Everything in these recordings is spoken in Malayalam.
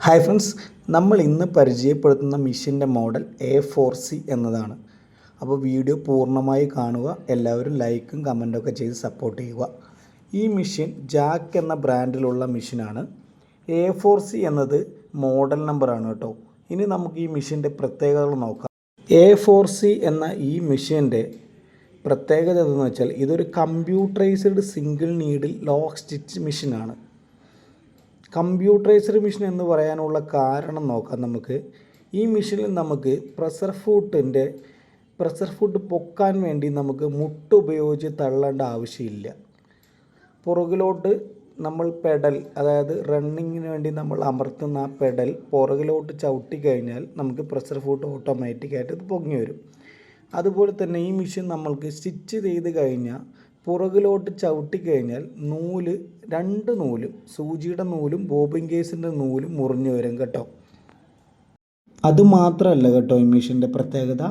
ഹായ് ഫ്രണ്ട്സ്, നമ്മൾ ഇന്ന് പരിചയപ്പെടുത്തുന്ന മെഷീൻ്റെ മോഡൽ A4C എന്നതാണ്. അപ്പോൾ വീഡിയോ പൂർണ്ണമായി കാണുക. എല്ലാവരും ലൈക്കും കമൻറ്റൊക്കെ ചെയ്ത് സപ്പോർട്ട് ചെയ്യുക. ഈ മെഷീൻ ജാക്ക് എന്ന ബ്രാൻഡിലുള്ള മെഷീനാണ്. A4C എന്നത് മോഡൽ നമ്പറാണ് കേട്ടോ. ഇനി നമുക്ക് ഈ മെഷീൻ്റെ പ്രത്യേകതകൾ നോക്കാം. A4C എന്ന ഈ മെഷീൻ്റെ പ്രത്യേകത എന്തെന്ന് വെച്ചാൽ ഇതൊരു computerised single needle lock stitch മെഷീനാണ്. കമ്പ്യൂട്ടറൈസ്ഡ് മെഷീൻ എന്ന് പറയാനുള്ള കാരണം നോക്കാം നമുക്ക്. ഈ മെഷീനിൽ നമുക്ക് പ്രഷർ ഫുഡ് പൊക്കാൻ വേണ്ടി നമുക്ക് മുട്ട് ഉപയോഗിച്ച് തള്ളേണ്ട ആവശ്യമില്ല. പുറകിലോട്ട് നമ്മൾ പെഡൽ, അതായത് റണ്ണിങ്ങിന് വേണ്ടി നമ്മൾ അമർത്തുന്ന ആ പെഡൽ പുറകിലോട്ട് ചവിട്ടി കഴിഞ്ഞാൽ നമുക്ക് പ്രഷർ ഫുഡ് ഓട്ടോമാറ്റിക്കായിട്ട് ഇത് പൊങ്ങി വരും. അതുപോലെ തന്നെ ഈ മെഷീൻ നമ്മൾക്ക് സ്റ്റിച്ച് ചെയ്ത് കഴിഞ്ഞാൽ പുറകിലോട്ട് ചവിട്ടി കഴിഞ്ഞാൽ രണ്ട് നൂലും, സൂചിയുടെ നൂലും ബോബിൻ കേസിൻ്റെ നൂലും മുറിഞ്ഞു വരും കേട്ടോ. അതുമാത്രമല്ല കേട്ടോ ഈ മെഷീൻ്റെ പ്രത്യേകത,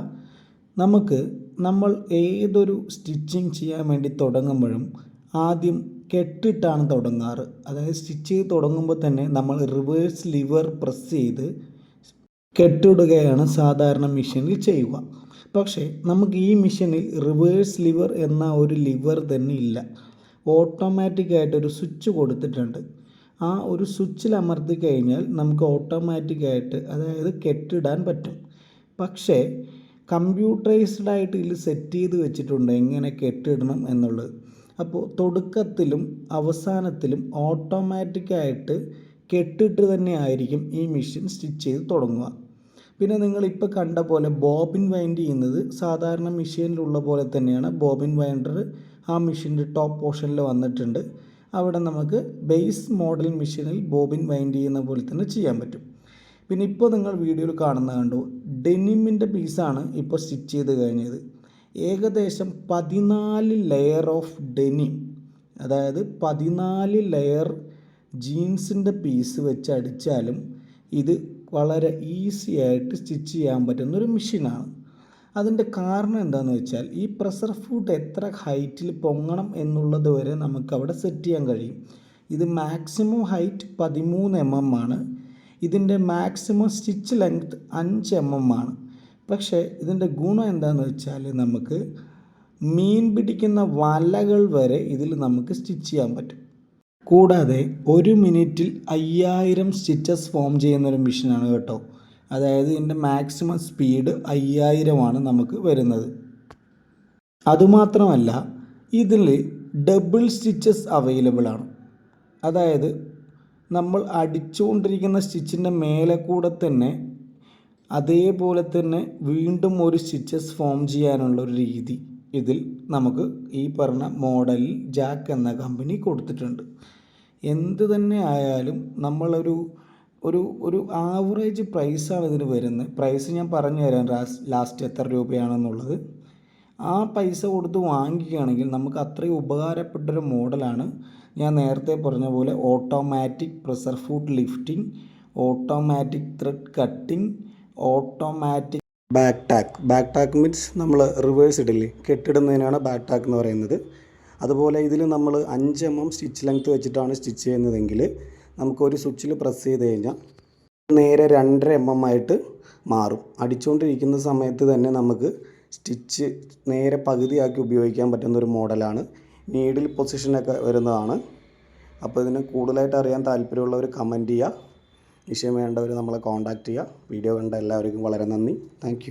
നമ്മൾ ഏതൊരു സ്റ്റിച്ചിങ് ചെയ്യാൻ വേണ്ടി തുടങ്ങുമ്പോഴും ആദ്യം കെട്ടിട്ടാണ് തുടങ്ങാറ്. അതായത് സ്റ്റിച്ച് ചെയ്ത് തുടങ്ങുമ്പോൾ തന്നെ നമ്മൾ റിവേഴ്സ് ലിവർ പ്രസ് ചെയ്ത് കെട്ടിടുകയാണ് സാധാരണ മെഷീനിൽ ചെയ്യുക. പക്ഷേ നമുക്ക് ഈ മെഷീനിൽ റിവേഴ്സ് ലിവർ എന്ന ഒരു ലിവർ തന്നെ ഇല്ല. ഓട്ടോമാറ്റിക്കായിട്ടൊരു സ്വിച്ച് കൊടുത്തിട്ടുണ്ട്. ആ ഒരു സ്വിച്ചിൽ അമർത്തി കഴിഞ്ഞാൽ നമുക്ക് ഓട്ടോമാറ്റിക്കായിട്ട്, അതായത് കെട്ടിടാൻ പറ്റും. പക്ഷേ കമ്പ്യൂട്ടറൈസ്ഡായിട്ട് ഇതിൽ സെറ്റ് ചെയ്ത് വെച്ചിട്ടുണ്ട് എങ്ങനെ കെട്ടിടണം എന്നുള്ളത്. അപ്പോൾ തുടക്കത്തിലും അവസാനത്തിലും ഓട്ടോമാറ്റിക്കായിട്ട് കെട്ടിട്ട് തന്നെ ആയിരിക്കും ഈ മെഷീൻ സ്റ്റിച്ച് ചെയ്ത് തുടങ്ങുക. പിന്നെ നിങ്ങളിപ്പോൾ കണ്ട പോലെ ബോബിൻ വൈൻഡ് ചെയ്യുന്നത് സാധാരണ മെഷീനിലുള്ള പോലെ തന്നെയാണ്. ബോബിൻ വൈൻഡർ ആ മെഷീൻ്റെ ടോപ്പ് പോർഷനിൽ വന്നിട്ടുണ്ട്. അവിടെ നമുക്ക് ബേസ് മോഡൽ മെഷീനിൽ ബോബിൻ വൈൻഡ് ചെയ്യുന്ന പോലെ തന്നെ ചെയ്യാൻ പറ്റും. പിന്നെ ഇപ്പോൾ നിങ്ങൾ വീഡിയോയിൽ കണ്ടു ഡെനിമിൻ്റെ പീസാണ് ഇപ്പോൾ സ്റ്റിച്ച് ചെയ്ത് കഴിഞ്ഞത്. ഏകദേശം 14 ലെയർ ഓഫ് ഡെനിം, അതായത് 14 ലെയർ ജീൻസിൻ്റെ പീസ് വെച്ച് അടിച്ചാലും ഇത് വളരെ ഈസി ആയിട്ട് സ്റ്റിച്ച് ചെയ്യാൻ പറ്റുന്നൊരു മെഷീനാണ്. അതിൻ്റെ കാരണം എന്താണെന്ന് വെച്ചാൽ ഈ പ്രഷർ ഫുഡ് എത്ര ഹൈറ്റിൽ പൊങ്ങണം എന്നുള്ളത് വരെ നമുക്കവിടെ സെറ്റ് ചെയ്യാൻ കഴിയും. ഇത് മാക്സിമം ഹൈറ്റ് 13 mm ആണ്. ഇതിൻ്റെ മാക്സിമം സ്റ്റിച്ച് ലെങ്ത് 5 mm ആണ്. പക്ഷേ ഇതിൻ്റെ ഗുണം എന്താണെന്ന് വെച്ചാൽ നമുക്ക് മീൻ പിടിക്കുന്ന വലകൾ വരെ ഇതിൽ നമുക്ക് സ്റ്റിച്ച് ചെയ്യാൻ പറ്റും. കൂടാതെ 1 മിനിറ്റിൽ 5000 സ്റ്റിച്ചസ് ഫോം ചെയ്യുന്നൊരു മെഷീനാണ് കേട്ടോ. അതായത് ഇതിൻ്റെ മാക്സിമം സ്പീഡ് 5000 ആണ് നമുക്ക് വരുന്നത്. അതുമാത്രമല്ല ഇതിൽ ഡബിൾ സ്റ്റിച്ചസ് അവൈലബിൾ ആണ്. അതായത് നമ്മൾ അടിച്ചുകൊണ്ടിരിക്കുന്ന സ്റ്റിച്ചിൻ്റെ മേലെ കൂടെ തന്നെ അതേപോലെ തന്നെ വീണ്ടും ഒരു സ്റ്റിച്ചസ് ഫോം ചെയ്യാനുള്ള ഒരു രീതി ഇതിൽ നമുക്ക് ഈ പറഞ്ഞ മോഡലിൽ ജാക്ക് എന്ന കമ്പനി കൊടുത്തിട്ടുണ്ട്. എന്ത് തന്നെ ആയാലും നമ്മളൊരു ആവറേജ് പ്രൈസാണ് ഇതിന് വരുന്നത്. പ്രൈസ് ഞാൻ പറഞ്ഞു തരാം ലാസ്റ്റ് എത്ര രൂപയാണെന്നുള്ളത്. ആ പൈസ കൊടുത്ത് വാങ്ങിക്കുകയാണെങ്കിൽ നമുക്ക് അത്രയും ഉപകാരപ്പെട്ടൊരു മോഡലാണ്. ഞാൻ നേരത്തെ പറഞ്ഞ പോലെ automatic presser foot lifting, automatic thread cutting, automatic back tack means നമ്മൾ റിവേഴ്സ് ഇടില്ലേ, കെട്ടിടുന്നതിനാണ് ബാക്ക് ടാക്ക് എന്ന് പറയുന്നത്. അതുപോലെ ഇതിൽ നമ്മൾ 5 mm സ്റ്റിച്ച് ലെങ്ത്ത് വെച്ചിട്ടാണ് സ്റ്റിച്ച് ചെയ്യുന്നതെങ്കിൽ നമുക്കൊരു സ്വിച്ചിൽ പ്രസ് ചെയ്ത് കഴിഞ്ഞാൽ നേരെ 2.5 mm ആയിട്ട് മാറും. അടിച്ചുകൊണ്ടിരിക്കുന്ന സമയത്ത് തന്നെ നമുക്ക് സ്റ്റിച്ച് നേരെ പകുതിയാക്കി ഉപയോഗിക്കാൻ പറ്റുന്നൊരു മോഡലാണ്. നീഡിൽ പൊസിഷനൊക്കെ വരുന്നതാണ്. അപ്പോൾ ഇതിന് കൂടുതലായിട്ട് അറിയാൻ താല്പര്യമുള്ളവർ കമൻറ്റ് ചെയ്യുക. വിഷയം വേണ്ടവർ നമ്മളെ കോൺടാക്റ്റ് ചെയ്യുക. വീഡിയോ കണ്ട എല്ലാവർക്കും വളരെ നന്ദി. താങ്ക്